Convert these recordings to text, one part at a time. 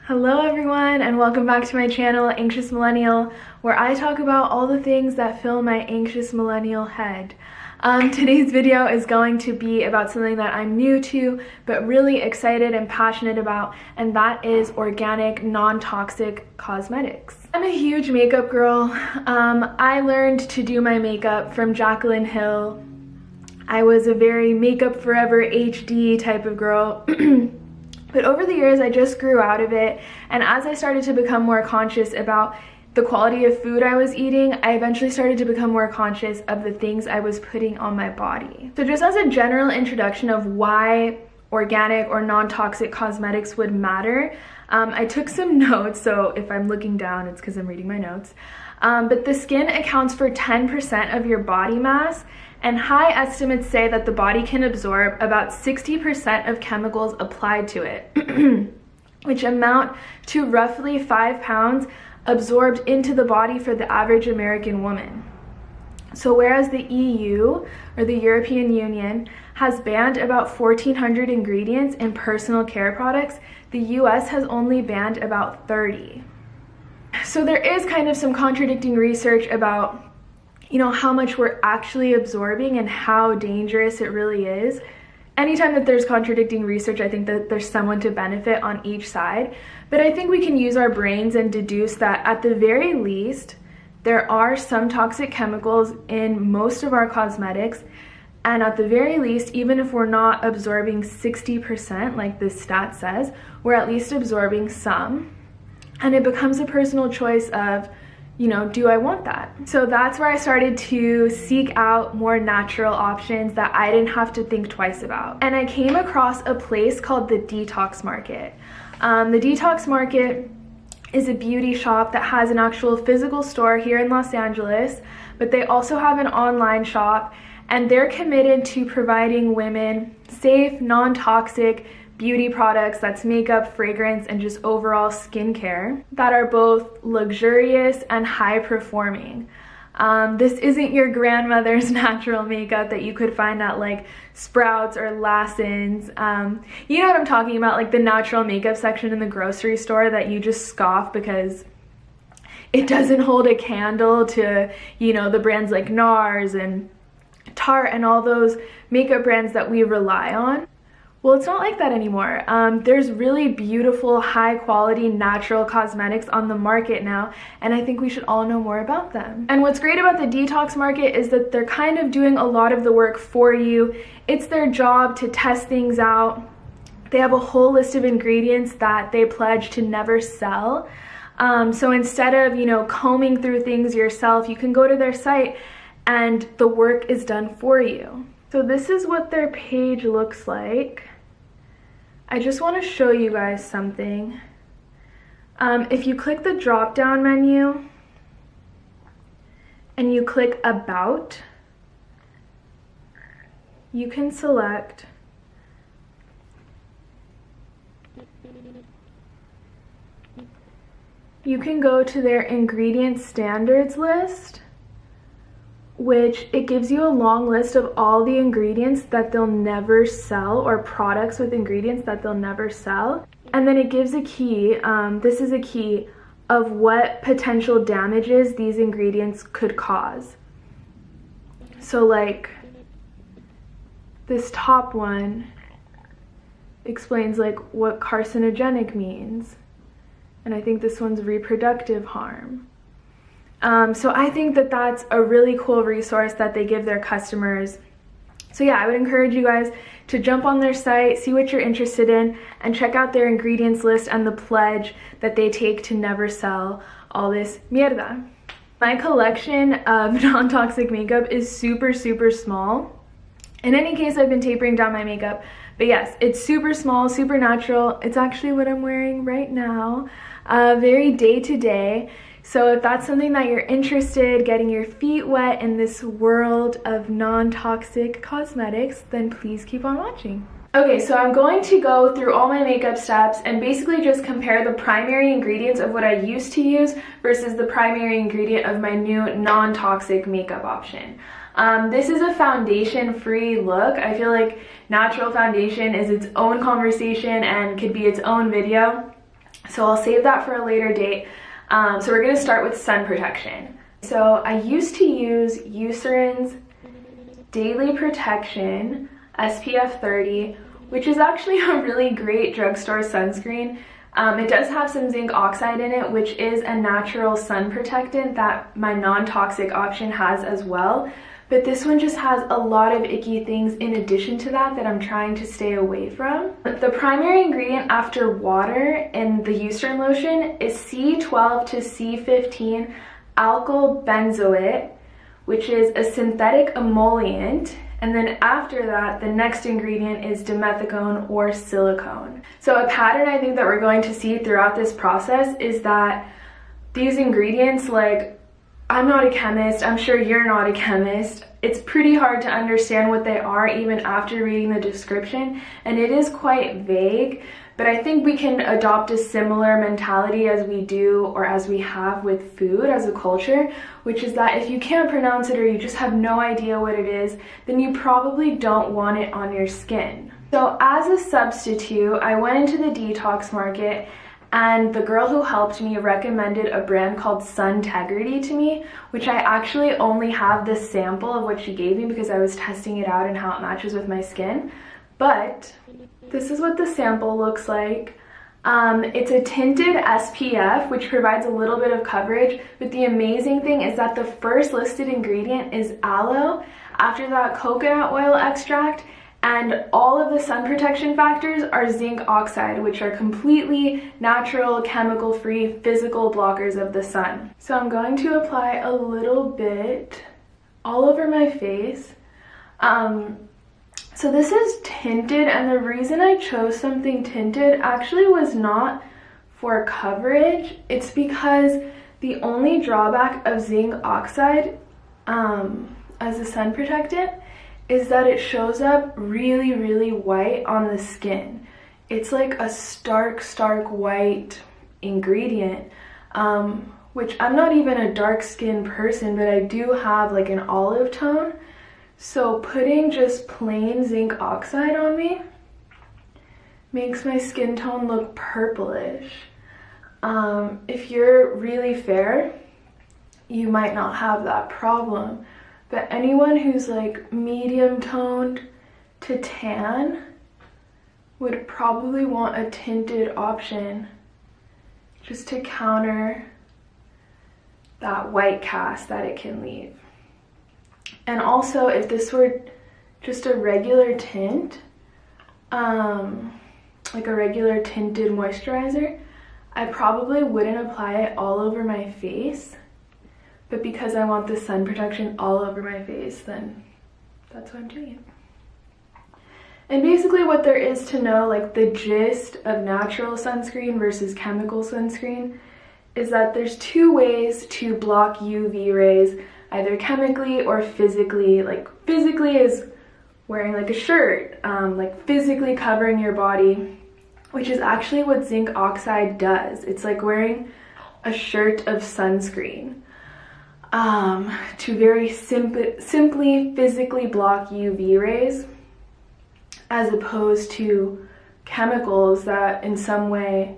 Hello everyone, and welcome back to my channel, Anxious Millennial, where I talk about all the things that fill my anxious millennial head. Today's video is going to be about something that I'm new to, but really excited and passionate about, and that is organic, non-toxic cosmetics. I'm a huge makeup girl. I learned to do my makeup from Jaclyn Hill. I was a very makeup forever HD type of girl. But over the years, I just grew out of it, and as I started to become more conscious about the quality of food I was eating, I eventually started to become more conscious of the things I was putting on my body. So just as a general introduction of why organic or non-toxic cosmetics would matter, I took some notes, so if I'm looking down, it's because I'm reading my notes. But the skin accounts for 10% of your body mass, and high estimates say that the body can absorb about 60% of chemicals applied to it, which amount to roughly 5 pounds absorbed into the body for the average American woman. So whereas the EU, or the European Union, has banned about 1,400 ingredients in personal care products, the US has only banned about 30. So there is kind of some contradicting research about how much we're actually absorbing and how dangerous it really is. Anytime that there's contradicting research, I think that there's someone to benefit on each side. But I think we can use our brains and deduce that at the very least, there are some toxic chemicals in most of our cosmetics. And at the very least, even if we're not absorbing 60%, like this stat says, we're at least absorbing some. And it becomes a personal choice of, do I want that? So that's where I started to seek out more natural options that I didn't have to think twice about. And I came across a place called the Detox Market. The Detox Market is a beauty shop that has an actual physical store here in Los Angeles, but they also have an online shop, and they're committed to providing women safe, non-toxic beauty products, that's makeup, fragrance, and just overall skincare, that are both luxurious and high performing. This isn't your grandmother's natural makeup that you could find at like Sprouts or Lassen's. You know what I'm talking about, like the natural makeup section in the grocery store that you just scoff because it doesn't hold a candle to, the brands like NARS and Tarte and all those makeup brands that we rely on. Well, it's not like that anymore. There's really beautiful, high quality, natural cosmetics on the market now, and I think we should all know more about them. And what's great about the Detox Market is that they're kind of doing a lot of the work for you. It's their job to test things out. They have a whole list of ingredients that they pledge to never sell. So instead of, combing through things yourself, you can go to their site and the work is done for you. So this is what their page looks like. I just want to show you guys something. If you click the drop down menu and you click About, you can select you can go to their ingredient standards list, which it gives you a long list of all the ingredients that they'll never sell, or products with ingredients that they'll never sell. And then it gives a key, this is a key of what potential damages these ingredients could cause. So like this top one explains like what carcinogenic means. And I think this one's reproductive harm. So I think that that's a really cool resource that they give their customers. So yeah, I would encourage you guys to jump on their site, see what you're interested in, and check out their ingredients list and the pledge that they take to never sell all this mierda. My collection of non-toxic makeup is super, super small. In any case, I've been tapering down my makeup, but yes, it's super small, super natural. It's actually what I'm wearing right now, very day-to-day. So if that's something that you're interested, getting your feet wet in this world of non-toxic cosmetics, then please keep on watching. Okay, so I'm going to go through all my makeup steps and basically just compare the primary ingredients of what I used to use versus the primary ingredient of my new non-toxic makeup option. This is a foundation-free look. I feel like natural foundation is its own conversation and could be its own video. So I'll save that for a later date. So we're gonna start with sun protection. So I used to use Eucerin's Daily Protection SPF 30, which is actually a really great drugstore sunscreen. It does have some zinc oxide in it, which is a natural sun protectant that my non-toxic option has as well. But this one just has a lot of icky things in addition to that I'm trying to stay away from. The primary ingredient after water in the Eucerin lotion is C12 to C15 alkyl benzoate, which is a synthetic emollient. And then after that, the next ingredient is dimethicone or silicone. So a pattern I think that we're going to see throughout this process is that these ingredients, like, I'm not a chemist, I'm sure you're not a chemist. It's pretty hard to understand what they are even after reading the description, and it is quite vague, but I think we can adopt a similar mentality as we do or as we have with food as a culture, which is that if you can't pronounce it or you just have no idea what it is, then you probably don't want it on your skin. So as a substitute, I went into the detox market, and the girl who helped me recommended a brand called Suntegrity to me, which I actually only have the sample of what she gave me because I was testing it out and how it matches with my skin. But this is what the sample looks like. It's a tinted SPF, which provides a little bit of coverage, but the amazing thing is that the first listed ingredient is aloe, after that coconut oil extract, and all of the sun protection factors are zinc oxide, which are completely natural, chemical-free, physical blockers of the sun. So I'm going to apply a little bit all over my face. So this is tinted, and the reason I chose something tinted actually was not for coverage. It's because the only drawback of zinc oxide as a sun protectant is that it shows up really, really white on the skin. It's like a stark white ingredient, which I'm not even a dark skinned person, but I do have like an olive tone. So putting just plain zinc oxide on me makes my skin tone look purplish. If you're really fair, you might not have that problem. But anyone who's like medium toned to tan would probably want a tinted option just to counter that white cast that it can leave. And also, if this were just a regular tint, like a regular tinted moisturizer, I probably wouldn't apply it all over my face. But because I want the sun protection all over my face, then that's why I'm doing it. And basically what there is to know, like the gist of natural sunscreen versus chemical sunscreen, is that there's two ways to block UV rays, either chemically or physically. Like physically is wearing like a shirt, like physically covering your body, which is actually what zinc oxide does. It's like wearing a shirt of sunscreen. To very simply physically block UV rays, as opposed to chemicals that in some way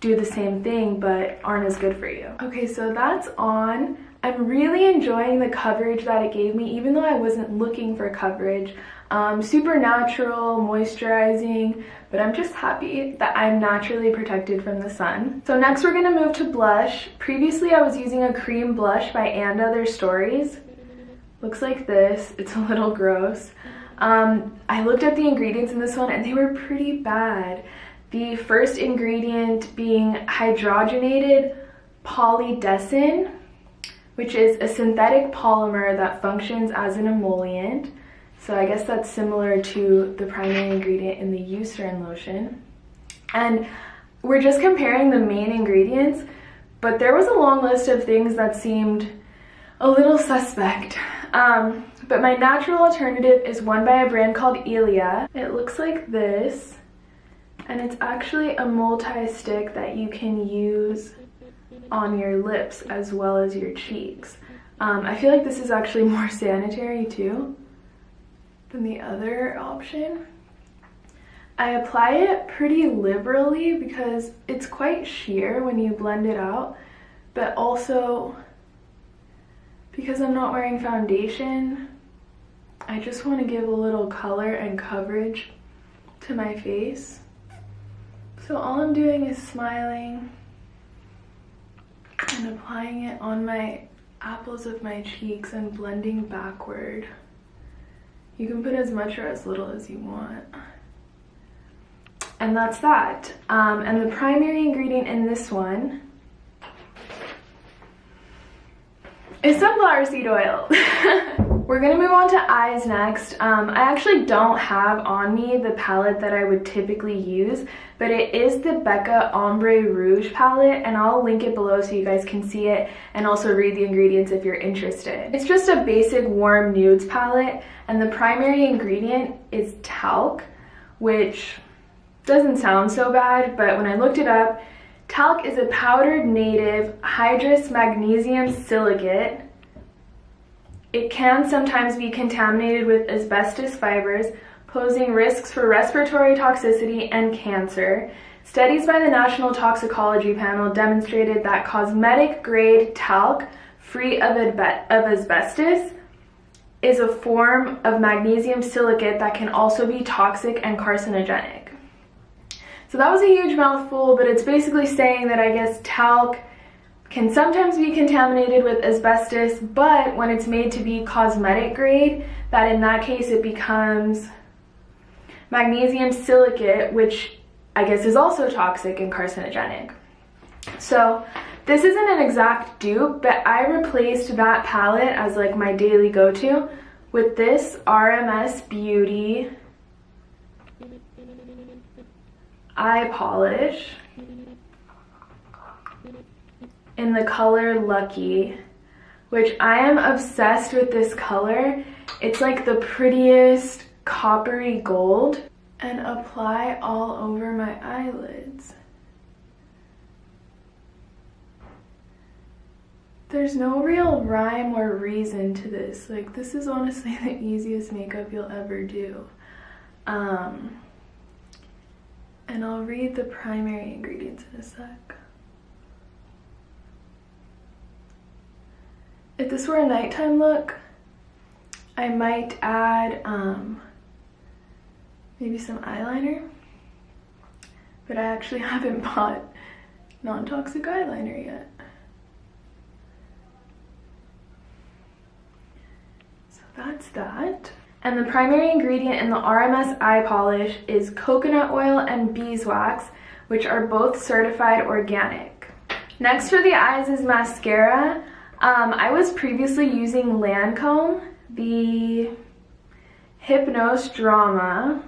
do the same thing but aren't as good for you. Okay, so that's on. I'm really enjoying the coverage that it gave me, even though I wasn't looking for coverage. Super natural, moisturizing, but I'm just happy that I'm naturally protected from the sun. So next we're gonna move to blush. Previously I was using a cream blush by And Other Stories. Looks like this. It's a little gross. I looked at the ingredients in this one and they were pretty bad. The first ingredient being hydrogenated polydecin, which is a synthetic polymer that functions as an emollient. So I guess that's similar to the primary ingredient in the Eucerin lotion. And we're just comparing the main ingredients, but there was a long list of things that seemed a little suspect. But my natural alternative is one by a brand called Ilia. It looks like this, and it's actually a multi-stick that you can use on your lips as well as your cheeks. I feel like this is actually more sanitary too than the other option. I apply it pretty liberally because it's quite sheer when you blend it out, but also because I'm not wearing foundation, I just want to give a little color and coverage to my face. So all I'm doing is smiling and applying it on my apples of my cheeks and blending backward. You can put as much or as little as you want. And that's that. And the primary ingredient in this one is sunflower seed oil. We're gonna move on to eyes next. I actually don't have on me the palette that I would typically use, but it is the Becca Ombre Rouge palette, and I'll link it below so you guys can see it and also read the ingredients if you're interested. It's just a basic warm nudes palette, and the primary ingredient is talc, which doesn't sound so bad, but when I looked it up, talc is a powdered native hydrous magnesium silicate. It can sometimes be contaminated with asbestos fibers, posing risks for respiratory toxicity and cancer. Studies by the National Toxicology Panel demonstrated that cosmetic-grade talc, free of asbestos, is a form of magnesium silicate that can also be toxic and carcinogenic. So that was a huge mouthful, but it's basically saying that I guess talc can sometimes be contaminated with asbestos, but when it's made to be cosmetic grade, that in that case it becomes magnesium silicate, which I guess is also toxic and carcinogenic. So this isn't an exact dupe, but I replaced that palette as like my daily go-to with this RMS Beauty eye polish in the color Lucky, which I am obsessed with this color. It's like the prettiest coppery gold, and apply all over my eyelids. There's no real rhyme or reason to this. Like, this is honestly the easiest makeup you'll ever do. And I'll read the primary ingredients in a sec. If this were a nighttime look, I might add maybe some eyeliner, but I actually haven't bought non-toxic eyeliner yet. So that's that. And the primary ingredient in the RMS eye polish is coconut oil and beeswax, which are both certified organic. Next for the eyes is mascara. I was previously using Lancome, the Hypnose Drama,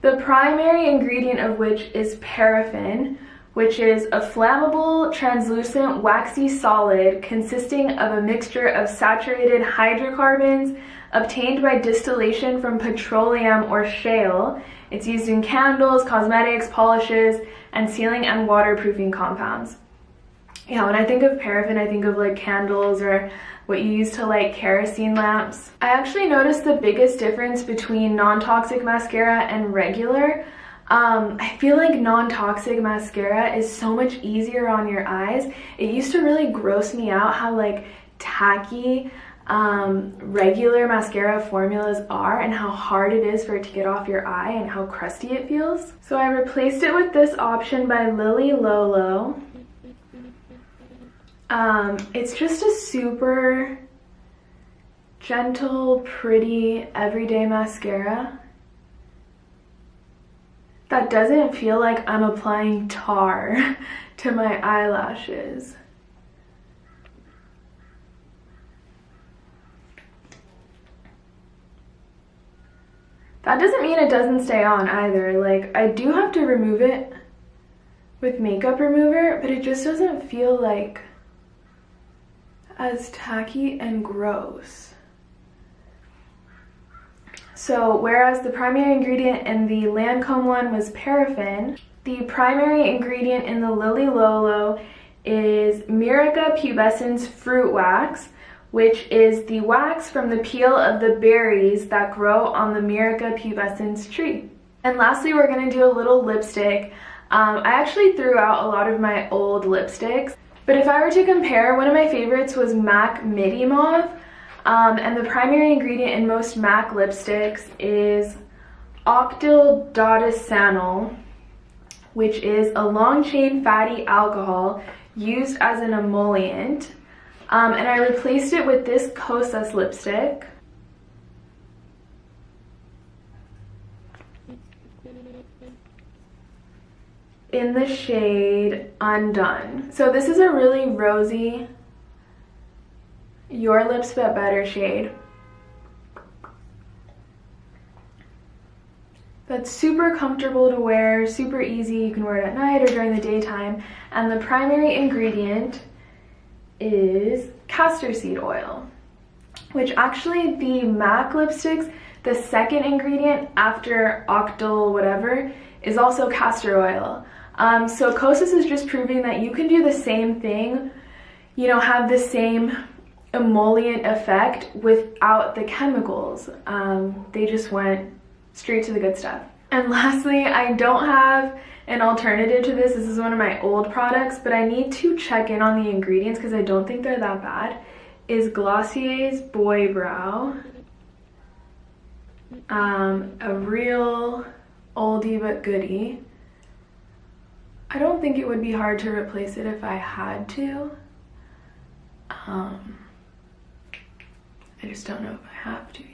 the primary ingredient of which is paraffin, which is a flammable, translucent, waxy solid consisting of a mixture of saturated hydrocarbons obtained by distillation from petroleum or shale. It's used in candles, cosmetics, polishes, and sealing and waterproofing compounds. Yeah, when I think of paraffin, I think of like candles or what you use to light kerosene lamps. I actually noticed the biggest difference between non-toxic mascara and regular. I feel like non-toxic mascara is so much easier on your eyes. It used to really gross me out how like tacky regular mascara formulas are and how hard it is for it to get off your eye and how crusty it feels. So I replaced it with this option by Lily Lolo. It's just a super gentle, pretty, everyday mascara that doesn't feel like I'm applying tar to my eyelashes. That doesn't mean it doesn't stay on either. Like, I do have to remove it with makeup remover, but it just doesn't feel like as tacky and gross. So whereas the primary ingredient in the Lancome one was paraffin, the primary ingredient in the Lily Lolo is Mirica pubescens fruit wax, which is the wax from the peel of the berries that grow on the Myrica pubescens tree. And lastly, we're going to do a little lipstick. I actually threw out a lot of my old lipsticks, but if I were to compare, one of my favorites was MAC Midi Mauve, and the primary ingredient in most MAC lipsticks is octyl dodecanol, which is a long-chain fatty alcohol used as an emollient. And I replaced it with this Kosas lipstick. In the shade Undone. So this is a really rosy, Your Lips But Better shade. That's super comfortable to wear, super easy. You can wear it at night or during the daytime. And the primary ingredient is castor seed oil, which actually the MAC lipsticks, the second ingredient after octyl whatever is also castor oil. So Kosas is just proving that you can do the same thing, you know, have the same emollient effect without the chemicals. They just went straight to the good stuff. And lastly, I don't have an alternative to this. This is one of my old products, but I need to check in on the ingredients because I don't think they're that bad. Is Glossier's Boy Brow. A real oldie but goodie. I don't think it would be hard to replace it if I had to. I just don't know if I have to yet.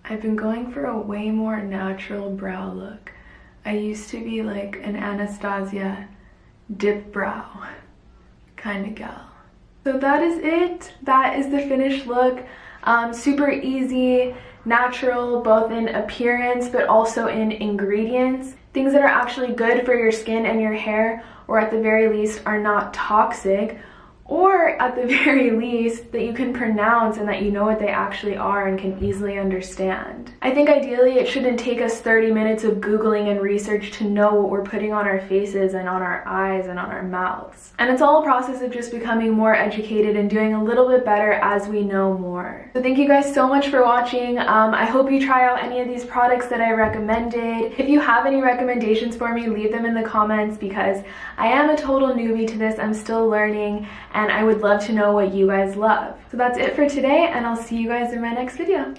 I've been going for a way more natural brow look. I used to be like an Anastasia dip brow kind of gal. So that is it. That is the finished look. Super easy, natural, both in appearance but also in ingredients. Things that are actually good for your skin and your hair, or at the very least are not toxic, or at the very least that you can pronounce and that you know what they actually are and can easily understand. I think ideally it shouldn't take us 30 minutes of Googling and research to know what we're putting on our faces and on our eyes and on our mouths. And it's all a process of just becoming more educated and doing a little bit better as we know more. So thank you guys so much for watching. I hope you try out any of these products that I recommended. If you have any recommendations for me, leave them in the comments because I am a total newbie to this. I'm still learning, and I would love to know what you guys love. So that's it for today, and I'll see you guys in my next video.